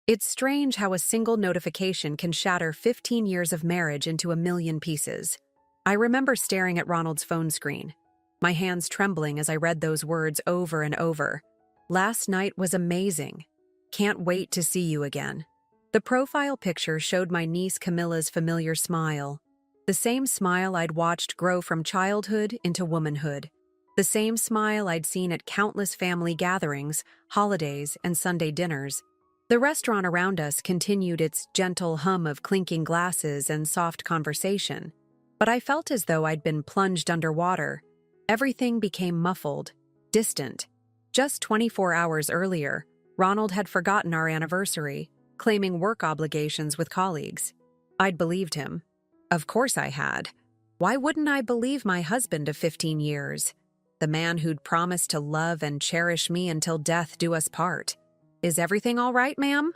It's strange how a single notification can shatter 15 years of marriage into a million pieces. I remember staring at Ronald's phone screen, my hands trembling as I read those words over and over. Last night was amazing. Can't wait to see you again. The profile picture showed my niece Camilla's familiar smile. The same smile I'd watched grow from childhood into womanhood. The same smile I'd seen at countless family gatherings, holidays, and Sunday dinners. The restaurant around us continued its gentle hum of clinking glasses and soft conversation, but I felt as though I'd been plunged underwater. Everything became muffled, distant. Just 24 hours earlier, Ronald had forgotten our anniversary, claiming work obligations with colleagues. I'd believed him. Of course I had. Why wouldn't I believe my husband of 15 years? The man who'd promised to love and cherish me until death do us part. Is everything all right, ma'am?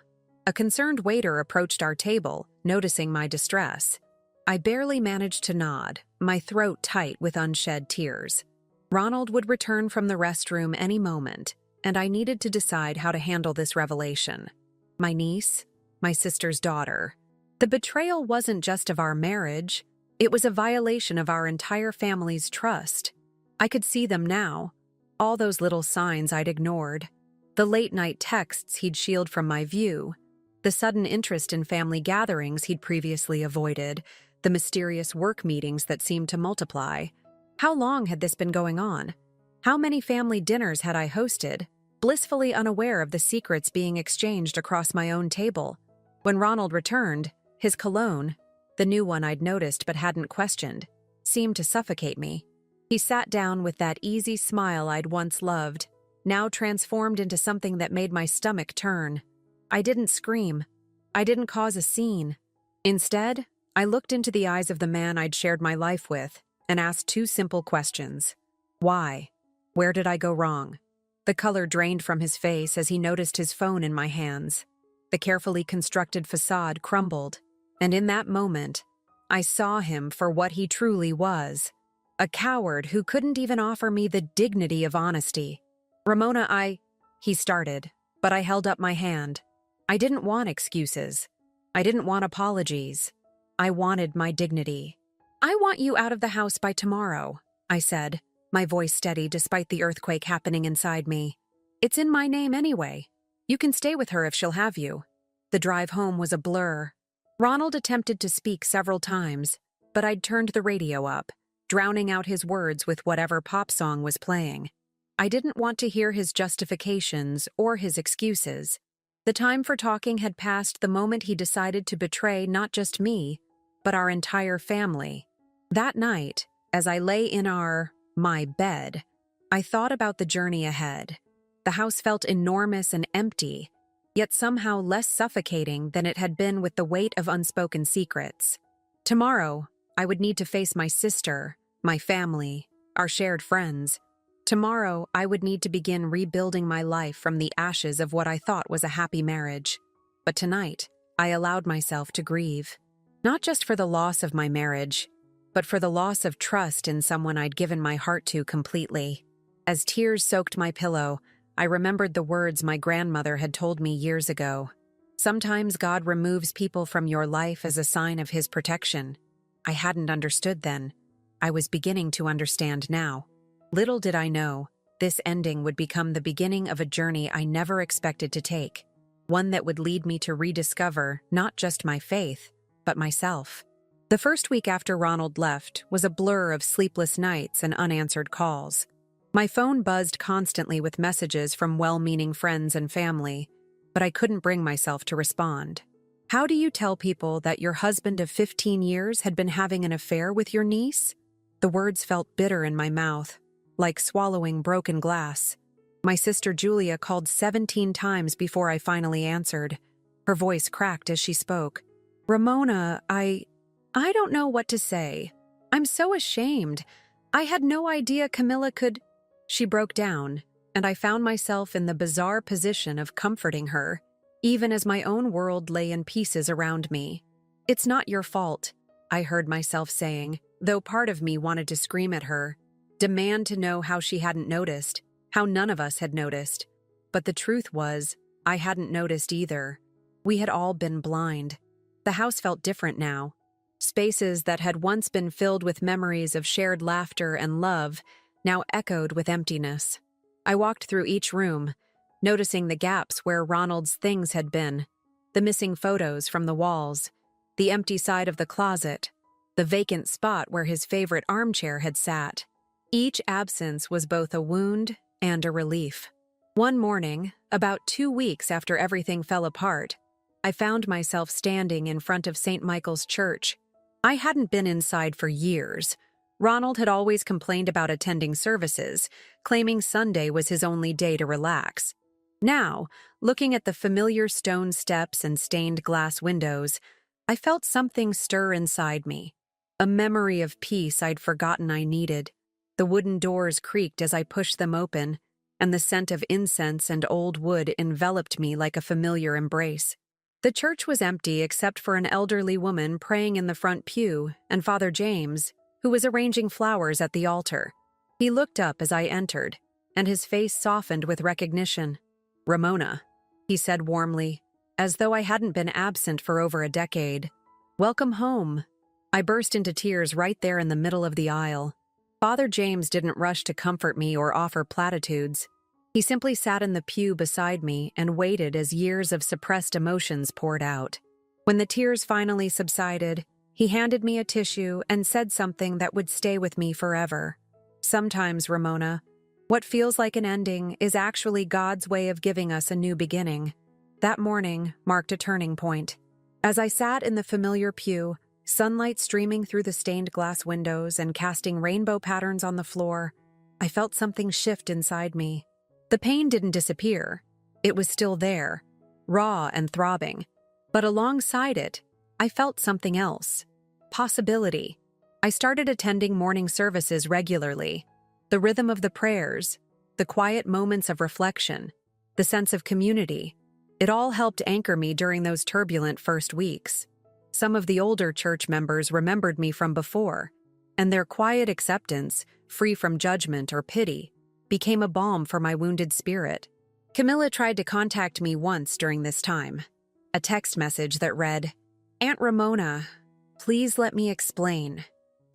A concerned waiter approached our table, noticing my distress. I barely managed to nod, my throat tight with unshed tears. Ronald would return from the restroom any moment, and I needed to decide how to handle this revelation. My niece, my sister's daughter. The betrayal wasn't just of our marriage, it was a violation of our entire family's trust. I could see them now, all those little signs I'd ignored. The late-night texts he'd shielded from my view, the sudden interest in family gatherings he'd previously avoided, the mysterious work meetings that seemed to multiply. How long had this been going on? How many family dinners had I hosted, blissfully unaware of the secrets being exchanged across my own table? When Ronald returned, his cologne, the new one I'd noticed but hadn't questioned, seemed to suffocate me. He sat down with that easy smile I'd once loved, now transformed into something that made my stomach turn. I didn't scream. I didn't cause a scene. Instead, I looked into the eyes of the man I'd shared my life with and asked two simple questions. Why? Where did I go wrong? The color drained from his face as he noticed his phone in my hands. The carefully constructed facade crumbled, and in that moment, I saw him for what he truly was. A coward who couldn't even offer me the dignity of honesty. Ramona, he started, but I held up my hand. I didn't want excuses. I didn't want apologies. I wanted my dignity. I want you out of the house by tomorrow, I said, my voice steady despite the earthquake happening inside me. It's in my name anyway. You can stay with her if she'll have you. The drive home was a blur. Ronald attempted to speak several times, but I'd turned the radio up, drowning out his words with whatever pop song was playing. I didn't want to hear his justifications or his excuses. The time for talking had passed the moment he decided to betray not just me, but our entire family. That night, as I lay in my bed, I thought about the journey ahead. The house felt enormous and empty, yet somehow less suffocating than it had been with the weight of unspoken secrets. Tomorrow, I would need to face my sister, my family, our shared friends. Tomorrow, I would need to begin rebuilding my life from the ashes of what I thought was a happy marriage. But tonight, I allowed myself to grieve. Not just for the loss of my marriage, but for the loss of trust in someone I'd given my heart to completely. As tears soaked my pillow, I remembered the words my grandmother had told me years ago. Sometimes God removes people from your life as a sign of His protection. I hadn't understood then. I was beginning to understand now. Little did I know, this ending would become the beginning of a journey I never expected to take, one that would lead me to rediscover not just my faith, but myself. The first week after Ronald left was a blur of sleepless nights and unanswered calls. My phone buzzed constantly with messages from well-meaning friends and family, but I couldn't bring myself to respond. How do you tell people that your husband of 15 years had been having an affair with your niece? The words felt bitter in my mouth, like swallowing broken glass. My sister Julia called 17 times before I finally answered. Her voice cracked as she spoke. Ramona, I don't know what to say. I'm so ashamed. I had no idea Camilla could... She broke down, and I found myself in the bizarre position of comforting her, even as my own world lay in pieces around me. It's not your fault, I heard myself saying, though part of me wanted to scream at her, demand to know how she hadn't noticed, how none of us had noticed. But the truth was, I hadn't noticed either. We had all been blind. The house felt different now. Spaces that had once been filled with memories of shared laughter and love now echoed with emptiness. I walked through each room, noticing the gaps where Ronald's things had been, the missing photos from the walls, the empty side of the closet, the vacant spot where his favorite armchair had sat. Each absence was both a wound and a relief. One morning, about 2 weeks after everything fell apart, I found myself standing in front of St. Michael's Church. I hadn't been inside for years. Ronald had always complained about attending services, claiming Sunday was his only day to relax. Now, looking at the familiar stone steps and stained glass windows, I felt something stir inside me, a memory of peace I'd forgotten I needed. The wooden doors creaked as I pushed them open, and the scent of incense and old wood enveloped me like a familiar embrace. The church was empty except for an elderly woman praying in the front pew and Father James, who was arranging flowers at the altar. He looked up as I entered, and his face softened with recognition. "Ramona," he said warmly, as though I hadn't been absent for over a decade. "Welcome home." I burst into tears right there in the middle of the aisle. Father James didn't rush to comfort me or offer platitudes. He simply sat in the pew beside me and waited as years of suppressed emotions poured out. When the tears finally subsided, he handed me a tissue and said something that would stay with me forever. "Sometimes, Ramona, what feels like an ending is actually God's way of giving us a new beginning." That morning marked a turning point. As I sat in the familiar pew, sunlight streaming through the stained glass windows and casting rainbow patterns on the floor, I felt something shift inside me. The pain didn't disappear. It was still there, raw and throbbing. But alongside it, I felt something else. Possibility. I started attending morning services regularly. The rhythm of the prayers, the quiet moments of reflection, the sense of community. It all helped anchor me during those turbulent first weeks. Some of the older church members remembered me from before, and their quiet acceptance, free from judgment or pity, became a balm for my wounded spirit. Camilla tried to contact me once during this time. A text message that read, "Aunt Ramona, please let me explain."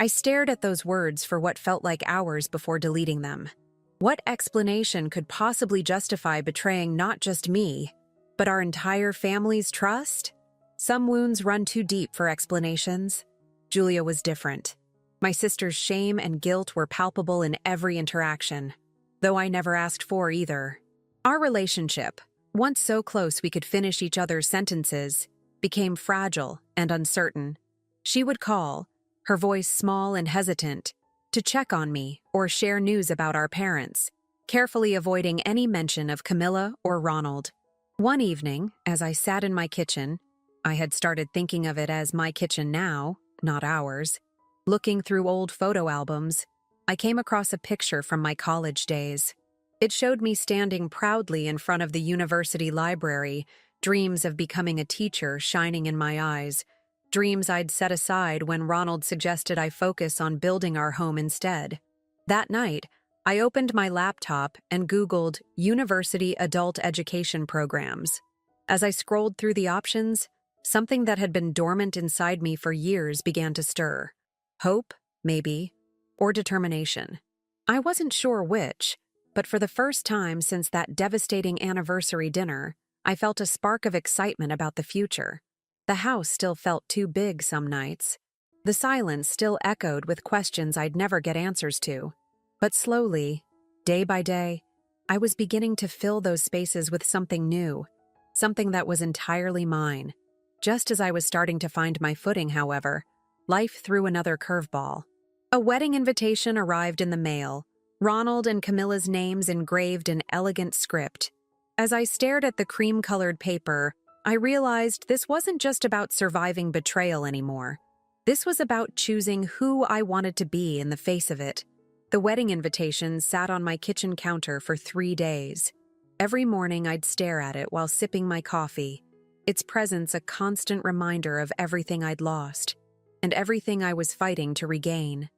I stared at those words for what felt like hours before deleting them. What explanation could possibly justify betraying not just me, but our entire family's trust? Some wounds run too deep for explanations. Julia was different. My sister's shame and guilt were palpable in every interaction, though I never asked for either. Our relationship, once so close we could finish each other's sentences, became fragile and uncertain. She would call, her voice small and hesitant, to check on me or share news about our parents, carefully avoiding any mention of Camilla or Ronald. One evening, as I sat in my kitchen, I had started thinking of it as my kitchen now, not ours, looking through old photo albums, I came across a picture from my college days. It showed me standing proudly in front of the university library, dreams of becoming a teacher shining in my eyes, dreams I'd set aside when Ronald suggested I focus on building our home instead. That night, I opened my laptop and Googled University Adult Education Programs. As I scrolled through the options, something that had been dormant inside me for years began to stir. Hope, maybe, or determination. I wasn't sure which, but for the first time since that devastating anniversary dinner, I felt a spark of excitement about the future. The house still felt too big some nights. The silence still echoed with questions I'd never get answers to. But slowly, day by day, I was beginning to fill those spaces with something new, something that was entirely mine. Just as I was starting to find my footing, however, life threw another curveball. A wedding invitation arrived in the mail, Ronald and Camilla's names engraved in elegant script. As I stared at the cream-colored paper, I realized this wasn't just about surviving betrayal anymore. This was about choosing who I wanted to be in the face of it. The wedding invitation sat on my kitchen counter for 3 days. Every morning I'd stare at it while sipping my coffee, its presence a constant reminder of everything I'd lost, and everything I was fighting to regain.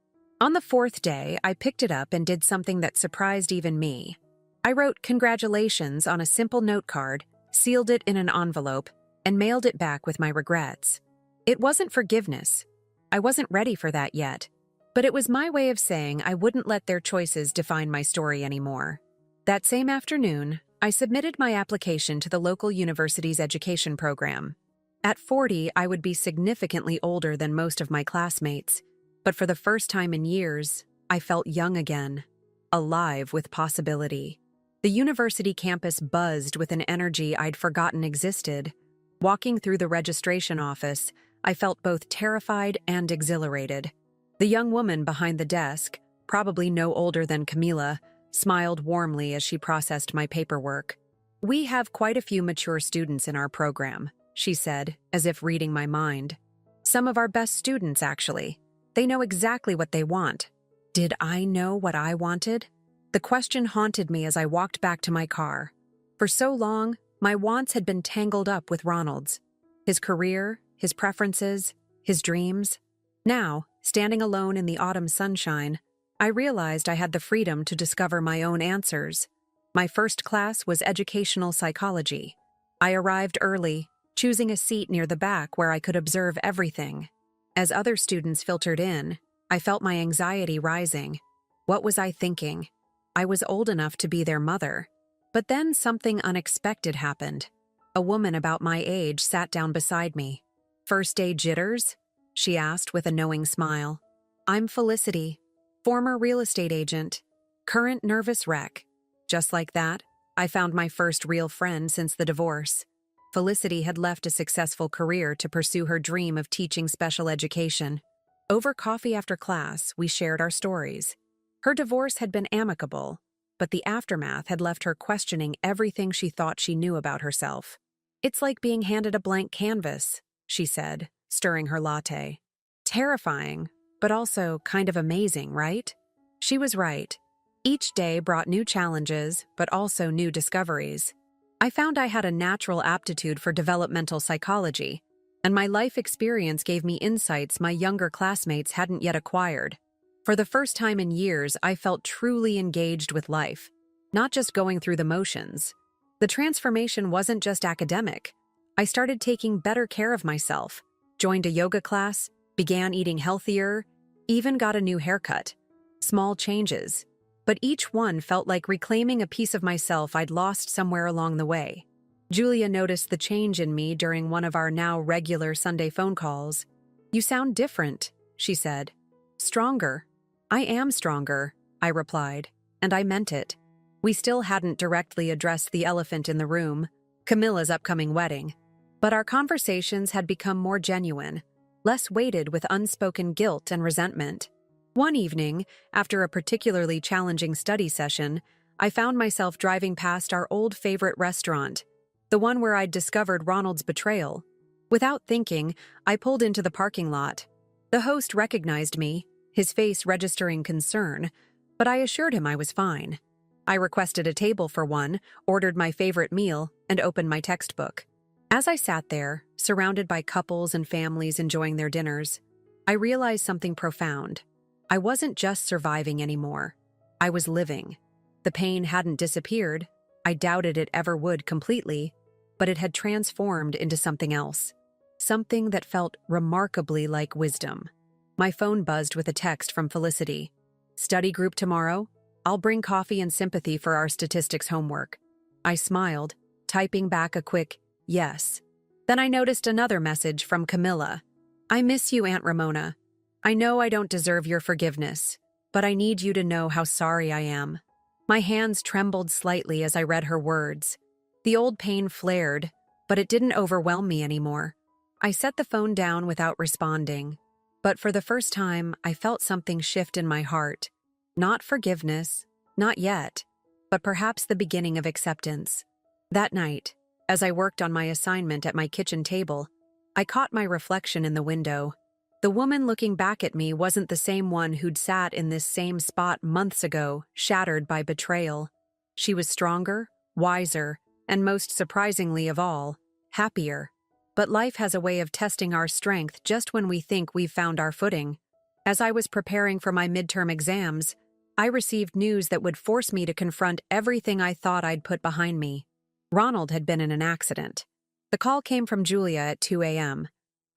On the 4th day, I picked it up and did something that surprised even me. I wrote "Congratulations" on a simple note card, sealed it in an envelope, and mailed it back with my regrets. It wasn't forgiveness. I wasn't ready for that yet. But it was my way of saying I wouldn't let their choices define my story anymore. That same afternoon, I submitted my application to the local university's education program. At 40, I would be significantly older than most of my classmates, but for the first time in years, I felt young again, alive with possibility. The university campus buzzed with an energy I'd forgotten existed. Walking through the registration office, I felt both terrified and exhilarated. The young woman behind the desk, probably no older than Camila, smiled warmly as she processed my paperwork. "We have quite a few mature students in our program," she said, as if reading my mind. "Some of our best students, actually. They know exactly what they want." Did I know what I wanted? The question haunted me as I walked back to my car. For so long, my wants had been tangled up with Ronald's. His career, his preferences, his dreams. Now, standing alone in the autumn sunshine, I realized I had the freedom to discover my own answers. My first class was educational psychology. I arrived early, choosing a seat near the back where I could observe everything. As other students filtered in, I felt my anxiety rising. What was I thinking? I was old enough to be their mother. But then something unexpected happened. A woman about my age sat down beside me. "First day jitters?" she asked with a knowing smile. "I'm Felicity, former real estate agent, current nervous wreck." Just like that, I found my first real friend since the divorce. Felicity had left a successful career to pursue her dream of teaching special education. Over coffee after class, we shared our stories. Her divorce had been amicable, but the aftermath had left her questioning everything she thought she knew about herself. "It's like being handed a blank canvas," she said, stirring her latte. "Terrifying, but also kind of amazing, right?" She was right. Each day brought new challenges, but also new discoveries. I found I had a natural aptitude for developmental psychology, and my life experience gave me insights my younger classmates hadn't yet acquired. For the first time in years, I felt truly engaged with life, not just going through the motions. The transformation wasn't just academic. I started taking better care of myself, joined a yoga class, began eating healthier, even got a new haircut. Small changes, but each one felt like reclaiming a piece of myself I'd lost somewhere along the way. Julia noticed the change in me during one of our now regular Sunday phone calls. "You sound different," she said. "Stronger." "I am stronger," I replied, and I meant it. We still hadn't directly addressed the elephant in the room, Camilla's upcoming wedding. But our conversations had become more genuine, less weighted with unspoken guilt and resentment. One evening, after a particularly challenging study session, I found myself driving past our old favorite restaurant, the one where I'd discovered Ronald's betrayal. Without thinking, I pulled into the parking lot. The host recognized me, his face registering concern, but I assured him I was fine. I requested a table for one, ordered my favorite meal, and opened my textbook. As I sat there, surrounded by couples and families enjoying their dinners, I realized something profound. I wasn't just surviving anymore. I was living. The pain hadn't disappeared. I doubted it ever would completely, but it had transformed into something else. Something that felt remarkably like wisdom. My phone buzzed with a text from Felicity. "Study group tomorrow? I'll bring coffee and sympathy for our statistics homework." I smiled, typing back a quick yes. Then I noticed another message from Camilla. "I miss you, Aunt Ramona. I know I don't deserve your forgiveness, but I need you to know how sorry I am." My hands trembled slightly as I read her words. The old pain flared, but it didn't overwhelm me anymore. I set the phone down without responding. But for the first time, I felt something shift in my heart. Not forgiveness, not yet, but perhaps the beginning of acceptance. That night, as I worked on my assignment at my kitchen table, I caught my reflection in the window. The woman looking back at me wasn't the same one who'd sat in this same spot months ago, shattered by betrayal. She was stronger, wiser, and most surprisingly of all, happier. But life has a way of testing our strength just when we think we've found our footing. As I was preparing for my midterm exams, I received news that would force me to confront everything I thought I'd put behind me. Ronald had been in an accident. The call came from Julia at 2 a.m.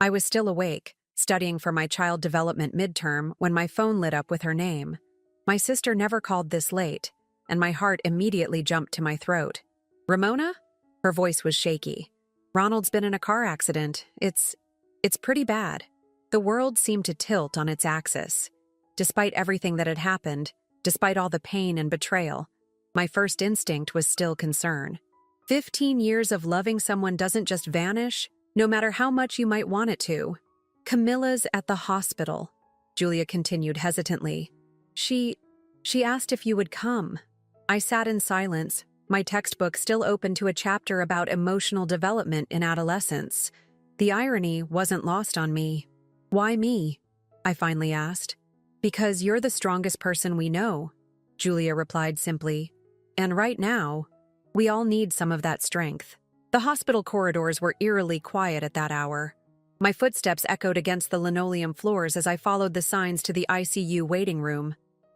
I was still awake, studying for my child development midterm when my phone lit up with her name. My sister never called this late, and my heart immediately jumped to my throat. "Ramona?" Her voice was shaky. "Ronald's been in a car accident. It's pretty bad." The world seemed to tilt on its axis. Despite everything that had happened, despite all the pain and betrayal, my first instinct was still concern. 15 years of loving someone doesn't just vanish, no matter how much you might want it to. "Camilla's at the hospital," Julia continued hesitantly. She asked if you would come." I sat in silence, my textbook still open to a chapter about emotional development in adolescence. The irony wasn't lost on me. "Why me?" I finally asked. "Because you're the strongest person we know," Julia replied simply. "And right now, we all need some of that strength." The hospital corridors were eerily quiet at that hour. My footsteps echoed against the linoleum floors as I followed the signs to the ICU waiting room.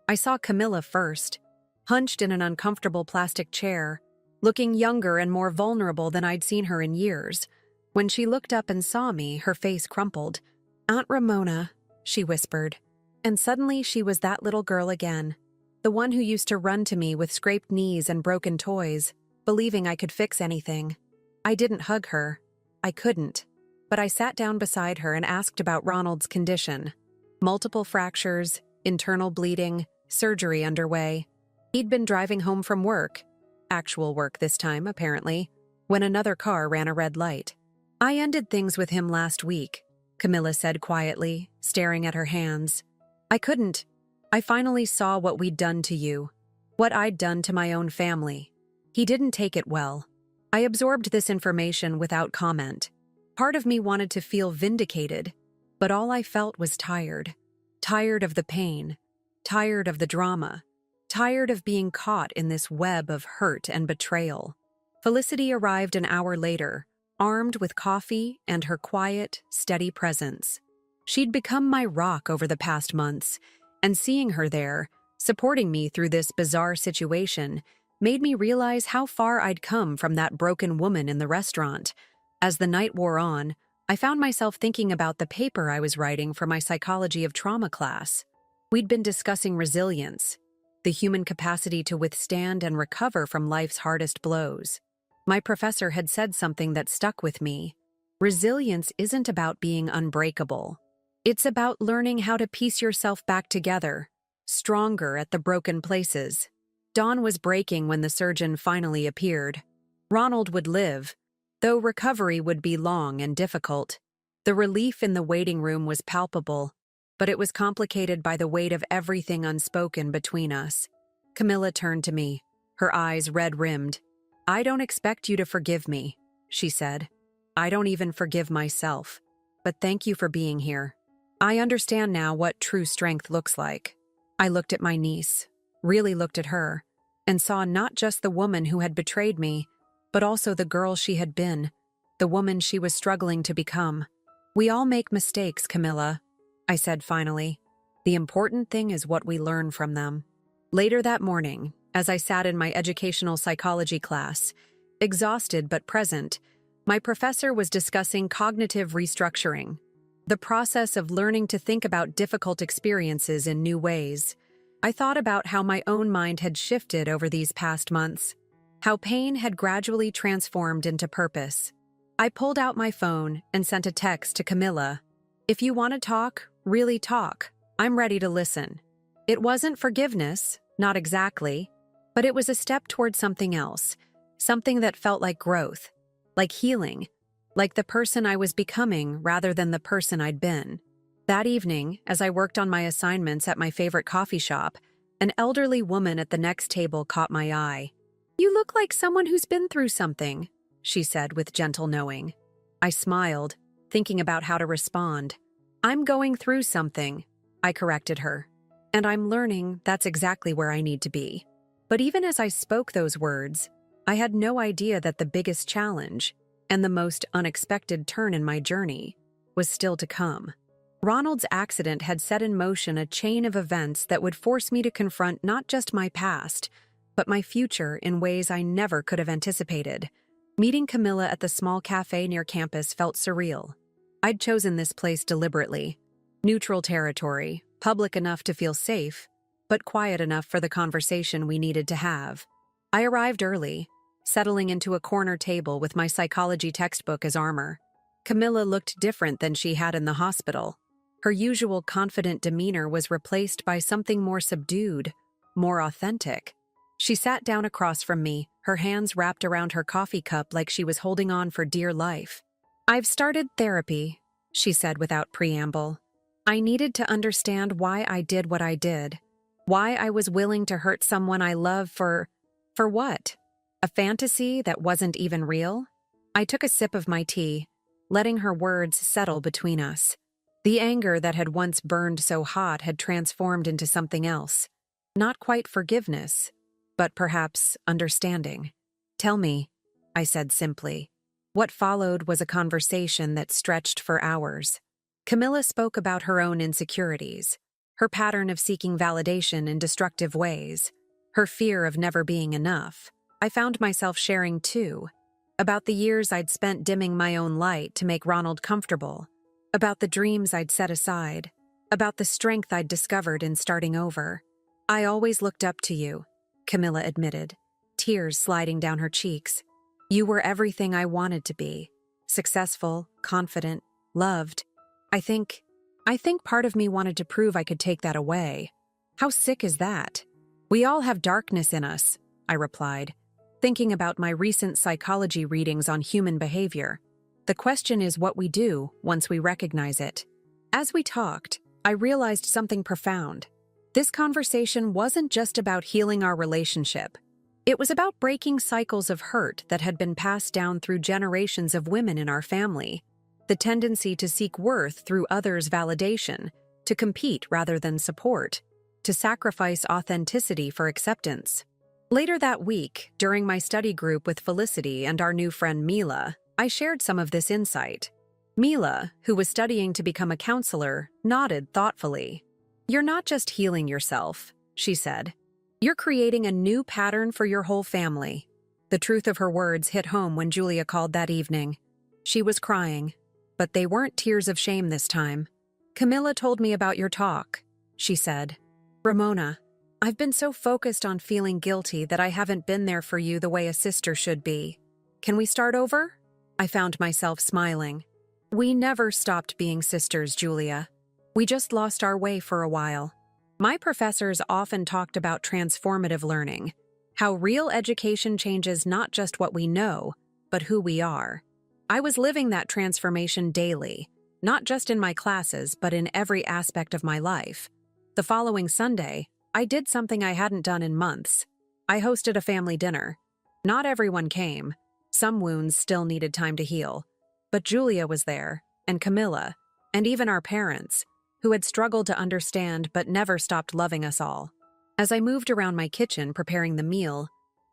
I saw Camilla first, hunched in an uncomfortable plastic chair, looking younger and more vulnerable than I'd seen her in years. When she looked up and saw me, her face crumpled. "Aunt Ramona," she whispered. And suddenly she was that little girl again, the one who used to run to me with scraped knees and broken toys, believing I could fix anything. I didn't hug her. I couldn't. But I sat down beside her and asked about Ronald's condition. Multiple fractures, internal bleeding, surgery underway. He'd been driving home from work, actual work this time, apparently, when another car ran a red light. "I ended things with him last week," Camilla said quietly, staring at her hands. "I couldn't. I finally saw what we'd done to you, what I'd done to my own family. He didn't take it well." I absorbed this information without comment. Part of me wanted to feel vindicated, but all I felt was tired. Tired of the pain, tired of the drama, tired of being caught in this web of hurt and betrayal. Felicity arrived an hour later, armed with coffee and her quiet, steady presence. She'd become my rock over the past months, and seeing her there, supporting me through this bizarre situation, made me realize how far I'd come from that broken woman in the restaurant. As the night wore on, I found myself thinking about the paper I was writing for my psychology of trauma class. We'd been discussing resilience, the human capacity to withstand and recover from life's hardest blows. My professor had said something that stuck with me. Resilience isn't about being unbreakable. It's about learning how to piece yourself back together, stronger at the broken places. Dawn was breaking when the surgeon finally appeared. Ronald would live, though recovery would be long and difficult. The relief in the waiting room was palpable, but it was complicated by the weight of everything unspoken between us. Camilla turned to me, her eyes red-rimmed. "I don't expect you to forgive me," she said. "I don't even forgive myself. But thank you for being here. I understand now what true strength looks like." I looked at my niece, really looked at her, and saw not just the woman who had betrayed me, but also the girl she had been, the woman she was struggling to become. "We all make mistakes, Camilla," I said finally. "The important thing is what we learn from them." Later that morning, as I sat in my educational psychology class, exhausted but present, my professor was discussing cognitive restructuring, the process of learning to think about difficult experiences in new ways. I thought about how my own mind had shifted over these past months, how pain had gradually transformed into purpose. I pulled out my phone and sent a text to Camilla. "If you want to talk, really talk. I'm ready to listen." It wasn't forgiveness, not exactly, but it was a step toward something else, something that felt like growth, like healing, like the person I was becoming rather than the person I'd been. That evening, as I worked on my assignments at my favorite coffee shop, an elderly woman at the next table caught my eye. "You look like someone who's been through something," she said with gentle knowing. I smiled, thinking about how to respond. "I'm going through something," I corrected her. "And I'm learning that's exactly where I need to be." But even as I spoke those words, I had no idea that the biggest challenge, and the most unexpected turn in my journey, was still to come. Ronald's accident had set in motion a chain of events that would force me to confront not just my past, but my future in ways I never could have anticipated. Meeting Camilla at the small cafe near campus felt surreal. I'd chosen this place deliberately. Neutral territory, public enough to feel safe, but quiet enough for the conversation we needed to have. I arrived early, settling into a corner table with my psychology textbook as armor. Camilla looked different than she had in the hospital. Her usual confident demeanor was replaced by something more subdued, more authentic. She sat down across from me, her hands wrapped around her coffee cup like she was holding on for dear life. "I've started therapy," she said without preamble. "I needed to understand why I did what I did, why I was willing to hurt someone I love for what? A fantasy that wasn't even real?" I took a sip of my tea, letting her words settle between us. The anger that had once burned so hot had transformed into something else. Not quite forgiveness, but perhaps understanding. "Tell me," I said simply. What followed was a conversation that stretched for hours. Camilla spoke about her own insecurities, her pattern of seeking validation in destructive ways, her fear of never being enough. I found myself sharing too, about the years I'd spent dimming my own light to make Ronald comfortable, about the dreams I'd set aside, about the strength I'd discovered in starting over. "I always looked up to you," Camilla admitted, tears sliding down her cheeks. "You were everything I wanted to be. Successful, confident, loved. I think part of me wanted to prove I could take that away. How sick is that?" "We all have darkness in us," I replied, thinking about my recent psychology readings on human behavior. The question is what we do once we recognize it. As we talked, I realized something profound. This conversation wasn't just about healing our relationship. It was about breaking cycles of hurt that had been passed down through generations of women in our family. The tendency to seek worth through others' validation, to compete rather than support, to sacrifice authenticity for acceptance. Later that week, during my study group with Felicity and our new friend Mila, I shared some of this insight. Mila, who was studying to become a counselor, nodded thoughtfully. "You're not just healing yourself," she said. "You're creating a new pattern for your whole family." The truth of her words hit home when Julia called that evening. She was crying, but they weren't tears of shame this time. "Camilla told me about your talk," she said. "Ramona, I've been so focused on feeling guilty that I haven't been there for you the way a sister should be. Can we start over?" I found myself smiling. "We never stopped being sisters, Julia. We just lost our way for a while." My professors often talked about transformative learning, how real education changes not just what we know, but who we are. I was living that transformation daily, not just in my classes, but in every aspect of my life. The following Sunday, I did something I hadn't done in months. I hosted a family dinner. Not everyone came. Some wounds still needed time to heal. But Julia was there, and Camilla, and even our parents, who had struggled to understand but never stopped loving us all. As I moved around my kitchen preparing the meal,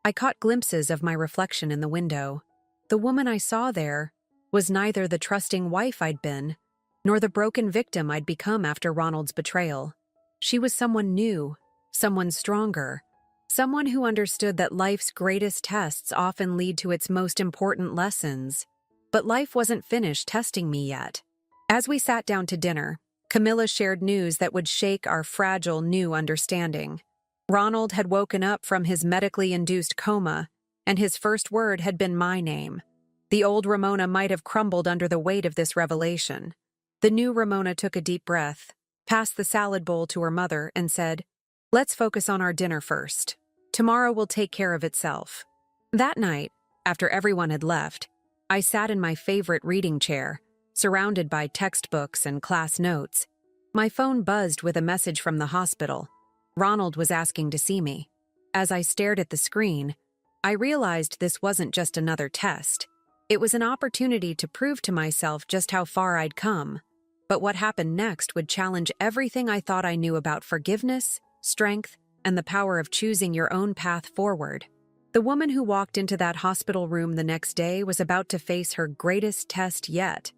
I caught glimpses of my reflection in the window. The woman I saw there was neither the trusting wife I'd been, nor the broken victim I'd become after Ronald's betrayal. She was someone new, someone stronger, someone who understood that life's greatest tests often lead to its most important lessons. But life wasn't finished testing me yet. As we sat down to dinner, Camilla shared news that would shake our fragile new understanding. Ronald had woken up from his medically induced coma, and his first word had been my name. The old Ramona might have crumbled under the weight of this revelation. The new Ramona took a deep breath, passed the salad bowl to her mother, and said, "Let's focus on our dinner first. Tomorrow will take care of itself." That night, after everyone had left, I sat in my favorite reading chair, surrounded by textbooks and class notes. My phone buzzed with a message from the hospital. Ronald was asking to see me. As I stared at the screen, I realized this wasn't just another test. It was an opportunity to prove to myself just how far I'd come. But what happened next would challenge everything I thought I knew about forgiveness, strength, and the power of choosing your own path forward. The woman who walked into that hospital room the next day was about to face her greatest test yet.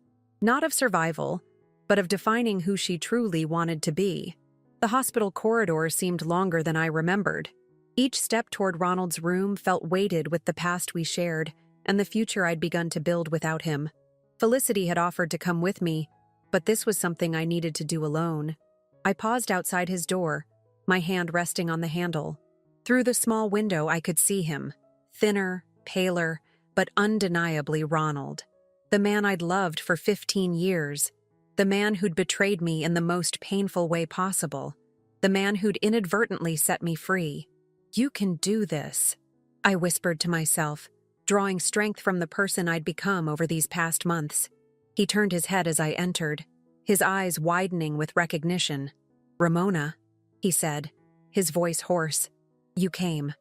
Not of survival, but of defining who she truly wanted to be. The hospital corridor seemed longer than I remembered. Each step toward Ronald's room felt weighted with the past we shared, and the future I'd begun to build without him. Felicity had offered to come with me, but this was something I needed to do alone. I paused outside his door, my hand resting on the handle. Through the small window, I could see him, thinner, paler, but undeniably Ronald. The man I'd loved for 15 years. The man who'd betrayed me in the most painful way possible. The man who'd inadvertently set me free. "You can do this," I whispered to myself, drawing strength from the person I'd become over these past months. He turned his head as I entered, his eyes widening with recognition. "Ramona," he said, his voice hoarse. "You came."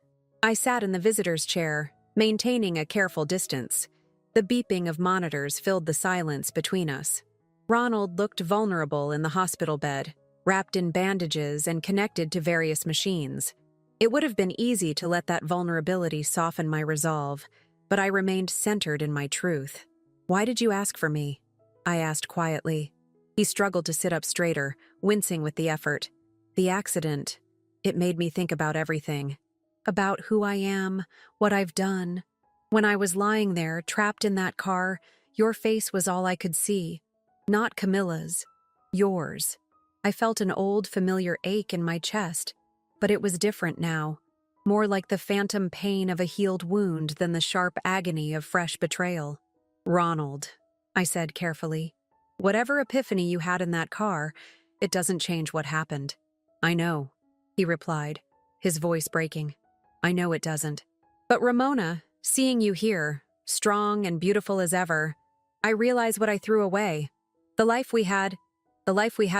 I sat in the visitor's chair, maintaining a careful distance. The beeping of monitors filled the silence between us. Ronald looked vulnerable in the hospital bed, wrapped in bandages and connected to various machines. It would have been easy to let that vulnerability soften my resolve, but I remained centered in my truth. "Why did you ask for me?" I asked quietly. He struggled to sit up straighter, wincing with the effort. "The accident, it made me think about everything. About who I am, what I've done. When I was lying there, trapped in that car, your face was all I could see. Not Camilla's. Yours." I felt an old, familiar ache in my chest, but it was different now. More like the phantom pain of a healed wound than the sharp agony of fresh betrayal. "Ronald," I said carefully, "whatever epiphany you had in that car, it doesn't change what happened." "I know," he replied, his voice breaking. "I know it doesn't. But Ramona, seeing you here, strong and beautiful as ever, I realize what I threw away. The life we had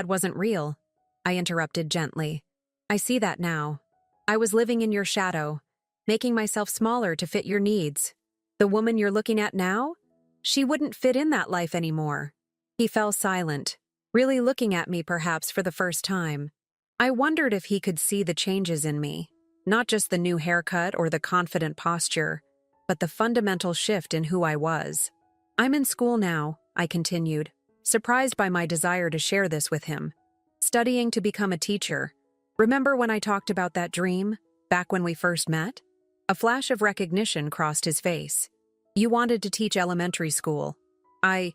wasn't real," I interrupted gently. "I see that now. I was living in your shadow, making myself smaller to fit your needs. The woman you're looking at now? She wouldn't fit in that life anymore." He fell silent, really looking at me perhaps for the first time. I wondered if he could see the changes in me, not just the new haircut or the confident posture, but the fundamental shift in who I was. "I'm in school now," I continued, surprised by my desire to share this with him. "Studying to become a teacher. Remember when I talked about that dream, back when we first met?" A flash of recognition crossed his face. "You wanted to teach elementary school. I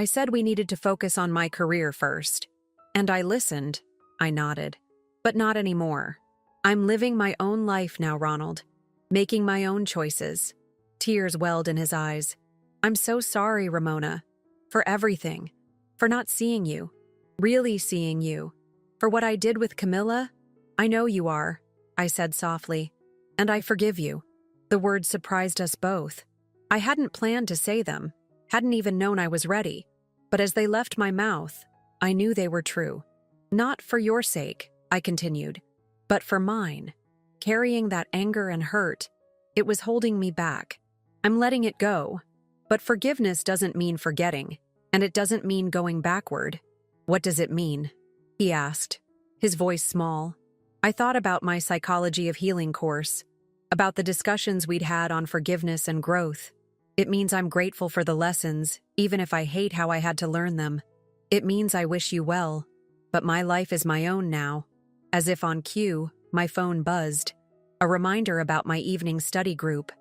said we needed to focus on my career first. And I listened," I nodded. "But not anymore. I'm living my own life now, Ronald. Making my own choices." Tears welled in his eyes. "I'm so sorry, Ramona. For everything. For not seeing you. Really seeing you. For what I did with Camilla. I know you are," I said softly. "And I forgive you." The words surprised us both. I hadn't planned to say them, hadn't even known I was ready. But as they left my mouth, I knew they were true. "Not for your sake," I continued, "but for mine. Carrying that anger and hurt, it was holding me back. I'm letting it go. But forgiveness doesn't mean forgetting, and it doesn't mean going backward." "What does it mean?" he asked, his voice small. I thought about my psychology of healing course, about the discussions we'd had on forgiveness and growth. "It means I'm grateful for the lessons, even if I hate how I had to learn them. It means I wish you well, but my life is my own now." As if on cue, my phone buzzed. A reminder about my evening study group.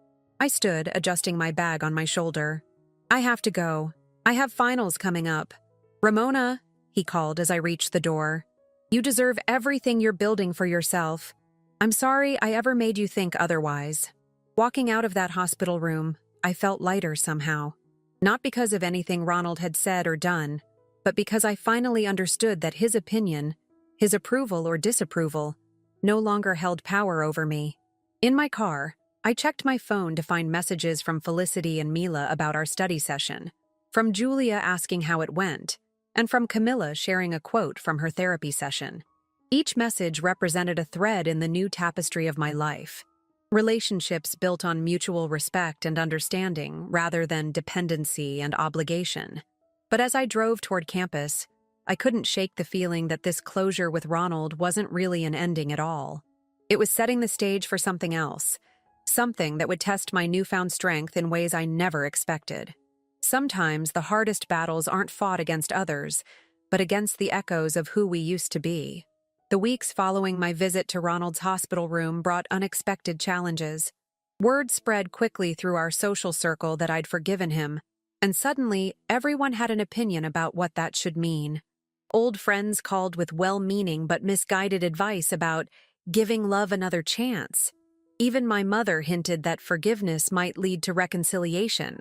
I stood, adjusting my bag on my shoulder. "I have to go. I have finals coming up." "Ramona," he called as I reached the door. "You deserve everything you're building for yourself. I'm sorry I ever made you think otherwise." Walking out of that hospital room, I felt lighter somehow. Not because of anything Ronald had said or done, but because I finally understood that his opinion, his approval or disapproval, no longer held power over me. In my car, I checked my phone to find messages from Felicity and Mila about our study session, from Julia asking how it went, and from Camilla sharing a quote from her therapy session. Each message represented a thread in the new tapestry of my life. Relationships built on mutual respect and understanding rather than dependency and obligation. But as I drove toward campus, I couldn't shake the feeling that this closure with Ronald wasn't really an ending at all. It was setting the stage for something else, something that would test my newfound strength in ways I never expected. Sometimes the hardest battles aren't fought against others, but against the echoes of who we used to be. The weeks following my visit to Ronald's hospital room brought unexpected challenges. Word spread quickly through our social circle that I'd forgiven him, and suddenly everyone had an opinion about what that should mean. Old friends called with well-meaning but misguided advice about giving love another chance. Even my mother hinted that forgiveness might lead to reconciliation.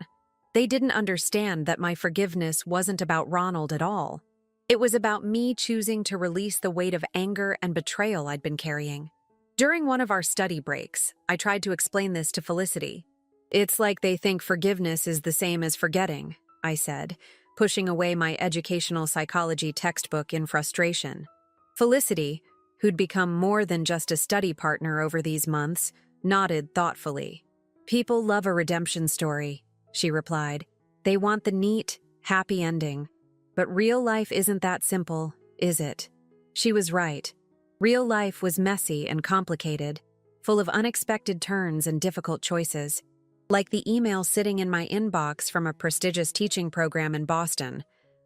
They didn't understand that my forgiveness wasn't about Ronald at all. It was about me choosing to release the weight of anger and betrayal I'd been carrying. During one of our study breaks, I tried to explain this to Felicity. "It's like they think forgiveness is the same as forgetting," I said, pushing away my educational psychology textbook in frustration. Felicity, who'd become more than just a study partner over these months, nodded thoughtfully. "People love a redemption story," she replied. "They want the neat, happy ending. But real life isn't that simple, is it?" She was right. Real life was messy and complicated, full of unexpected turns and difficult choices. Like the email sitting in my inbox from a prestigious teaching program in Boston,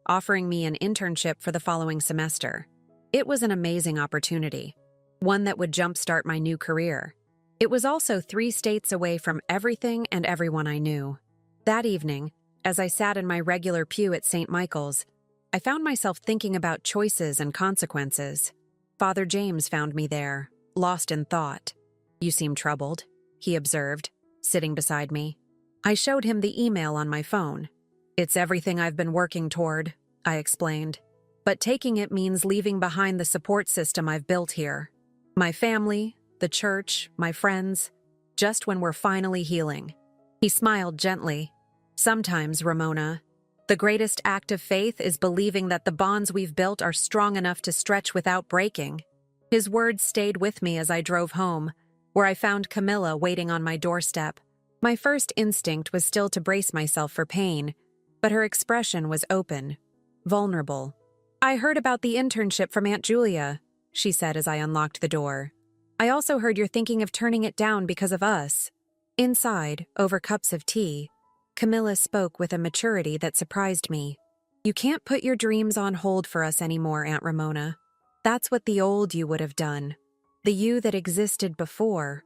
offering me an internship for the following semester. It was an amazing opportunity, one that would jumpstart my new career. It was also 3 states away from everything and everyone I knew. That evening, as I sat in my regular pew at St. Michael's, I found myself thinking about choices and consequences. Father James found me there, lost in thought. "You seem troubled," he observed, sitting beside me. I showed him the email on my phone. "It's everything I've been working toward," I explained. "But taking it means leaving behind the support system I've built here. My family, the church, my friends, just when we're finally healing." He smiled gently. "Sometimes, Ramona, the greatest act of faith is believing that the bonds we've built are strong enough to stretch without breaking." His words stayed with me as I drove home, where I found Camilla waiting on my doorstep. My first instinct was still to brace myself for pain, but her expression was open, vulnerable. "I heard about the internship from Aunt Julia," she said as I unlocked the door. "I also heard you're thinking of turning it down because of us." Inside, over cups of tea, Camilla spoke with a maturity that surprised me. "You can't put your dreams on hold for us anymore, Aunt Ramona. That's what the old you would have done. The you that existed before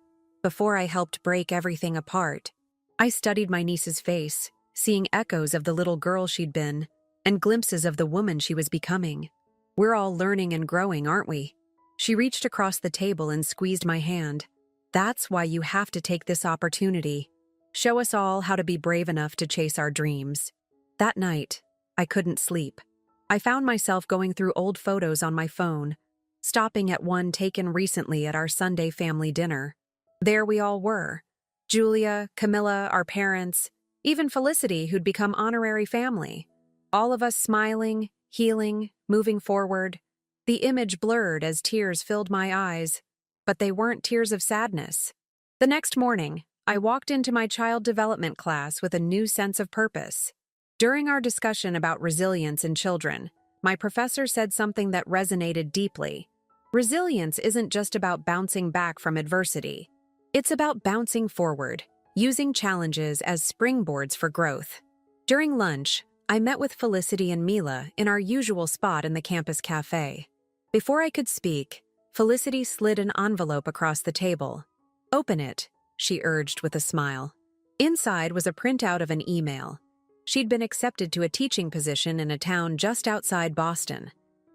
I helped break everything apart." I studied my niece's face, seeing echoes of the little girl she'd been, and glimpses of the woman she was becoming. "We're all learning and growing, aren't we?" She reached across the table and squeezed my hand. "That's why you have to take this opportunity. Show us all how to be brave enough to chase our dreams." That night, I couldn't sleep. I found myself going through old photos on my phone, stopping at one taken recently at our Sunday family dinner. There we all were. Julia, Camilla, our parents, even Felicity, who'd become honorary family. All of us smiling, healing, moving forward. The image blurred as tears filled my eyes, but they weren't tears of sadness. The next morning, I walked into my child development class with a new sense of purpose. During our discussion about resilience in children, my professor said something that resonated deeply. Resilience isn't just about bouncing back from adversity. It's about bouncing forward, using challenges as springboards for growth. During lunch, I met with Felicity and Mila in our usual spot in the campus cafe. Before I could speak, Felicity slid an envelope across the table. "Open it," she urged with a smile. Inside was a printout of an email. She'd been accepted to a teaching position in a town just outside Boston.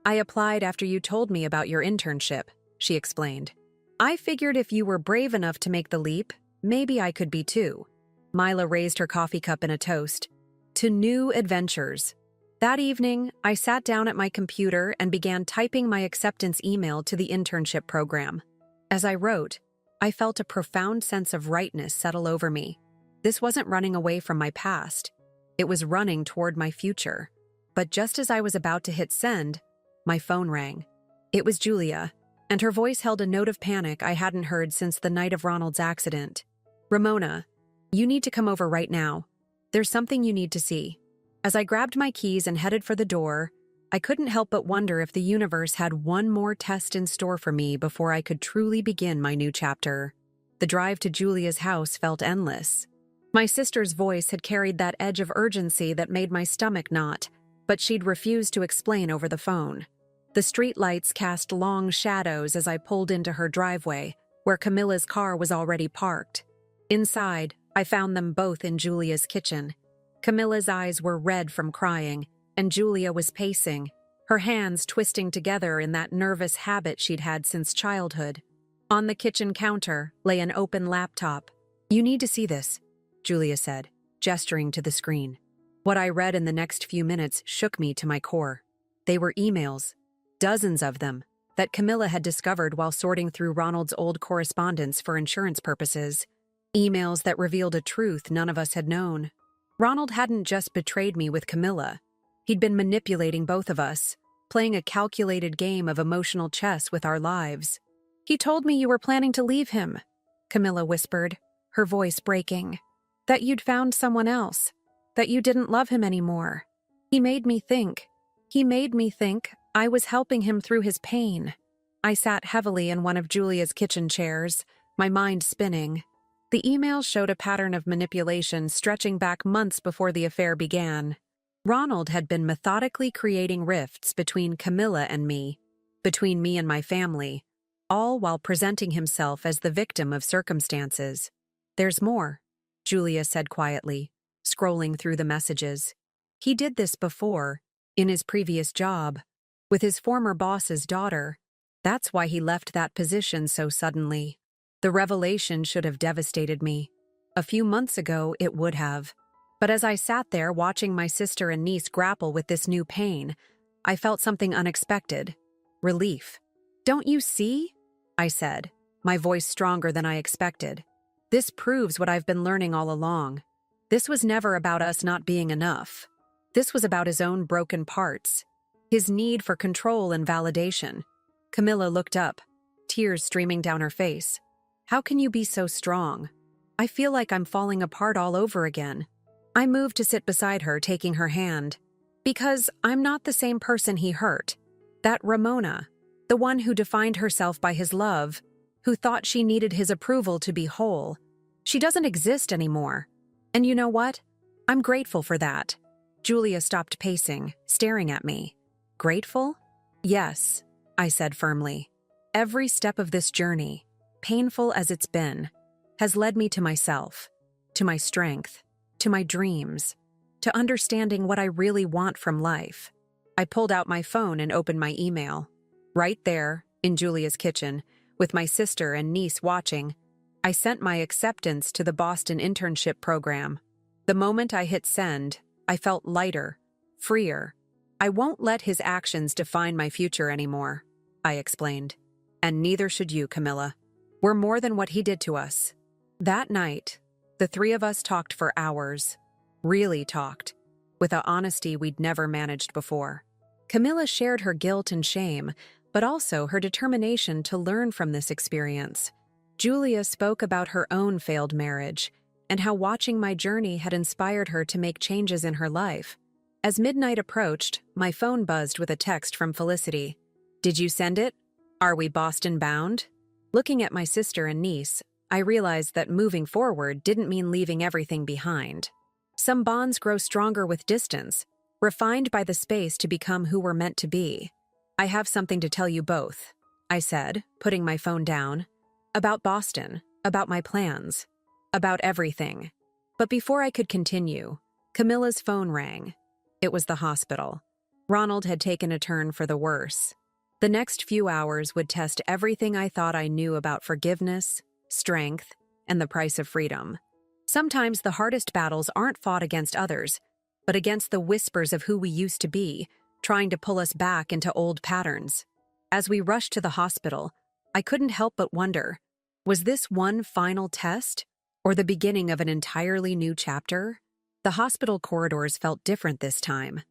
"I applied after you told me about your internship," she explained. "I figured if you were brave enough to make the leap, maybe I could be too." Mila raised her coffee cup in a toast. "To new adventures." That evening, I sat down at my computer and began typing my acceptance email to the internship program. As I wrote, I felt a profound sense of rightness settle over me. This wasn't running away from my past. It was running toward my future. But just as I was about to hit send, my phone rang. It was Julia, and her voice held a note of panic I hadn't heard since the night of Ronald's accident. "Ramona, you need to come over right now. There's something you need to see." As I grabbed my keys and headed for the door, I couldn't help but wonder if the universe had one more test in store for me before I could truly begin my new chapter. The drive to Julia's house felt endless. My sister's voice had carried that edge of urgency that made my stomach knot, but she'd refused to explain over the phone. The streetlights cast long shadows as I pulled into her driveway, where Camilla's car was already parked. Inside, I found them both in Julia's kitchen. Camilla's eyes were red from crying, and Julia was pacing, her hands twisting together in that nervous habit she'd had since childhood. On the kitchen counter lay an open laptop. "You need to see this," Julia said, gesturing to the screen. What I read in the next few minutes shook me to my core. They were emails, dozens of them, that Camilla had discovered while sorting through Ronald's old correspondence for insurance purposes. Emails that revealed a truth none of us had known. Ronald hadn't just betrayed me with Camilla. He'd been manipulating both of us, playing a calculated game of emotional chess with our lives. "He told me you were planning to leave him," Camilla whispered, her voice breaking. "That you'd found someone else. That you didn't love him anymore. He made me think I was helping him through his pain." I sat heavily in one of Julia's kitchen chairs, my mind spinning. The email showed a pattern of manipulation stretching back months before the affair began. Ronald had been methodically creating rifts between Camilla and me, between me and my family, all while presenting himself as the victim of circumstances. "There's more," Julia said quietly, scrolling through the messages. "He did this before, in his previous job, with his former boss's daughter. That's why he left that position so suddenly." The revelation should have devastated me. A few months ago, it would have. But as I sat there watching my sister and niece grapple with this new pain, I felt something unexpected. Relief. "Don't you see?" I said, my voice stronger than I expected. "This proves what I've been learning all along. This was never about us not being enough. This was about his own broken parts, his need for control and validation." Camilla looked up, tears streaming down her face. "How can you be so strong? I feel like I'm falling apart all over again." I moved to sit beside her, taking her hand. "Because I'm not the same person he hurt. That Ramona, the one who defined herself by his love, who thought she needed his approval to be whole, she doesn't exist anymore. And you know what? I'm grateful for that." Julia stopped pacing, staring at me. "Grateful?" "Yes," I said firmly. "Every step of this journey, painful as it's been, has led me to myself, to my strength, to my dreams, to understanding what I really want from life." I pulled out my phone and opened my email. Right there, in Julia's kitchen, with my sister and niece watching, I sent my acceptance to the Boston internship program. The moment I hit send, I felt lighter, freer. "I won't let his actions define my future anymore," I explained. "And neither should you, Camilla. We're more than what he did to us." That night, the three of us talked for hours. Really talked, with an honesty we'd never managed before. Camilla shared her guilt and shame, but also her determination to learn from this experience. Julia spoke about her own failed marriage and how watching my journey had inspired her to make changes in her life. As midnight approached, my phone buzzed with a text from Felicity. "Did you send it? Are we Boston bound?" Looking at my sister and niece, I realized that moving forward didn't mean leaving everything behind. Some bonds grow stronger with distance, refined by the space to become who we're meant to be. "I have something to tell you both," I said, putting my phone down. "About Boston, about my plans, about everything." But before I could continue, Camilla's phone rang. It was the hospital. Ronald had taken a turn for the worse. The next few hours would test everything I thought I knew about forgiveness, strength, and the price of freedom. Sometimes the hardest battles aren't fought against others, but against the whispers of who we used to be, trying to pull us back into old patterns. As we rushed to the hospital, I couldn't help but wonder, was this one final test, or the beginning of an entirely new chapter? The hospital corridors felt different this time.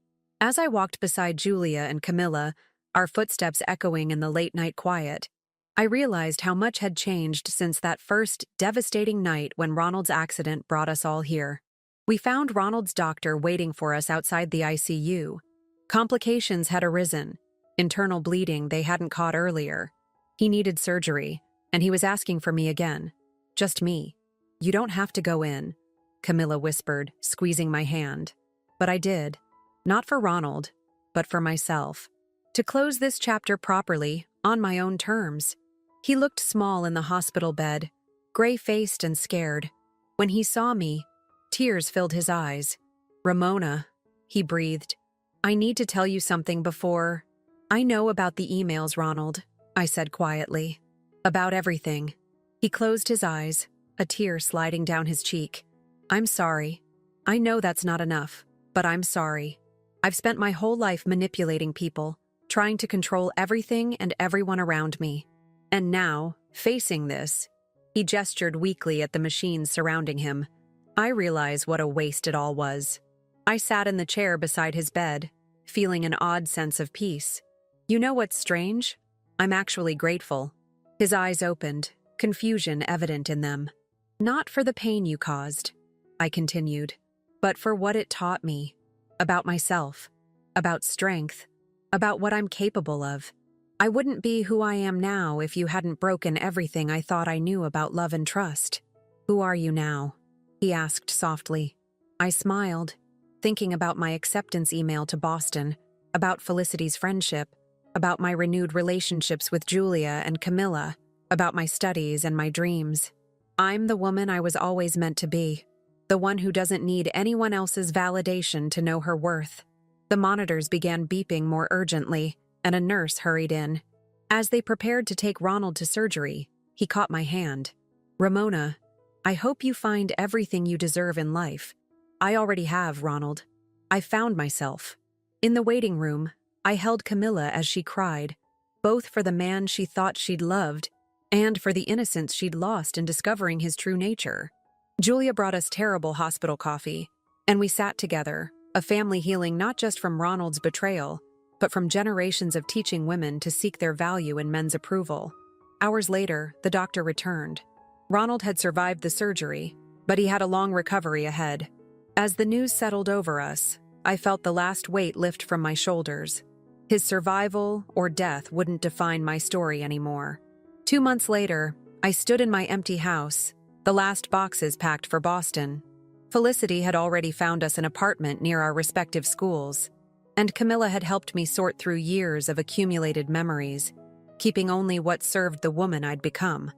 As I walked beside Julia and Camilla, our footsteps echoing in the late-night quiet, I realized how much had changed since that first devastating night when Ronald's accident brought us all here. We found Ronald's doctor waiting for us outside the ICU. Complications had arisen, internal bleeding they hadn't caught earlier. He needed surgery, and he was asking for me again. Just me. "You don't have to go in," Camilla whispered, squeezing my hand. But I did. Not for Ronald, but for myself. To close this chapter properly, on my own terms. He looked small in the hospital bed, gray-faced and scared, When he saw me, tears filled his eyes. "Ramona," he breathed. "I need to tell you something before—" "I know about the emails, Ronald," I said quietly. "About everything." He closed his eyes, a tear sliding down his cheek. "I'm sorry. I know that's not enough, but I'm sorry. I've spent my whole life manipulating people, trying to control everything and everyone around me. And now, facing this," he gestured weakly at the machines surrounding him, "I realize what a waste it all was." I sat in the chair beside his bed, feeling an odd sense of peace. "You know what's strange? I'm actually grateful." His eyes opened, confusion evident in them. "Not for the pain you caused," I continued, "but for what it taught me. About myself, about strength, about what I'm capable of. I wouldn't be who I am now if you hadn't broken everything I thought I knew about love and trust." "Who are you now?" he asked softly. I smiled, thinking about my acceptance email to Boston, about Felicity's friendship, about my renewed relationships with Julia and Camilla, about my studies and my dreams. I'm the woman I was always meant to be, the one who doesn't need anyone else's validation to know her worth. The monitors began beeping more urgently, and a nurse hurried in. As they prepared to take Ronald to surgery, he caught my hand. "Ramona, I hope you find everything you deserve in life." "I already have, Ronald. I found myself." In the waiting room, I held Camilla as she cried, both for the man she thought she'd loved and for the innocence she'd lost in discovering his true nature. Julia brought us terrible hospital coffee, and we sat together, a family healing not just from Ronald's betrayal, but from generations of teaching women to seek their value in men's approval. Hours later, the doctor returned. Ronald had survived the surgery, but he had a long recovery ahead. As the news settled over us, I felt the last weight lift from my shoulders. His survival or death wouldn't define my story anymore. 2 months later, I stood in my empty house, the last boxes packed for Boston. Felicity had already found us an apartment near our respective schools, and Camilla had helped me sort through years of accumulated memories, keeping only what served the woman I'd become.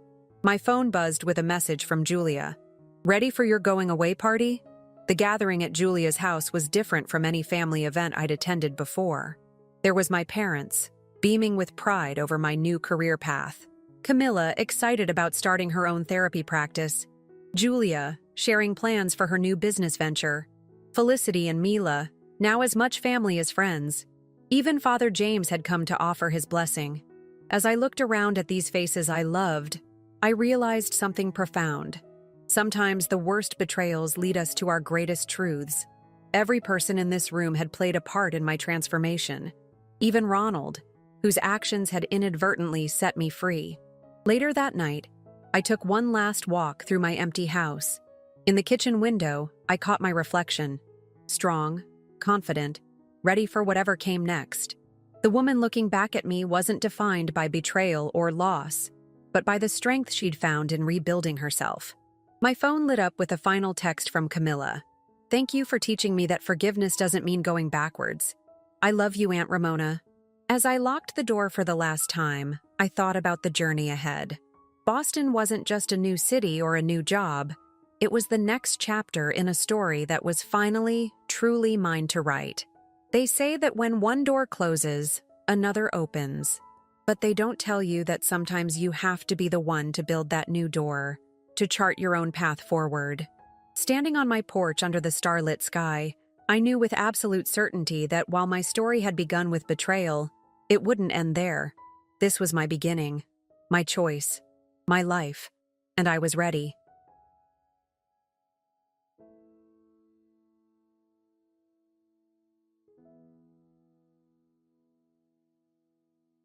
My phone buzzed with a message from Julia. "Ready for your going-away party?" The gathering at Julia's house was different from any family event I'd attended before. There was my parents, beaming with pride over my new career path. Camilla, excited about starting her own therapy practice. Julia, sharing plans for her new business venture. Felicity and Mila, now as much family as friends. Even Father James had come to offer his blessing. As I looked around at these faces I loved, I realized something profound. Sometimes the worst betrayals lead us to our greatest truths. Every person in this room had played a part in my transformation. Even Ronald, whose actions had inadvertently set me free. Later that night, I took one last walk through my empty house. In the kitchen window, I caught my reflection. Strong, confident, ready for whatever came next. The woman looking back at me wasn't defined by betrayal or loss, but by the strength she'd found in rebuilding herself. My phone lit up with a final text from Camilla. "Thank you for teaching me that forgiveness doesn't mean going backwards. I love you, Aunt Ramona." As I locked the door for the last time, I thought about the journey ahead. Boston wasn't just a new city or a new job. It was the next chapter in a story that was finally, truly mine to write. They say that when one door closes, another opens. But they don't tell you that sometimes you have to be the one to build that new door, to chart your own path forward. Standing on my porch under the starlit sky, I knew with absolute certainty that while my story had begun with betrayal, it wouldn't end there. This was my beginning, my choice, my life, and I was ready.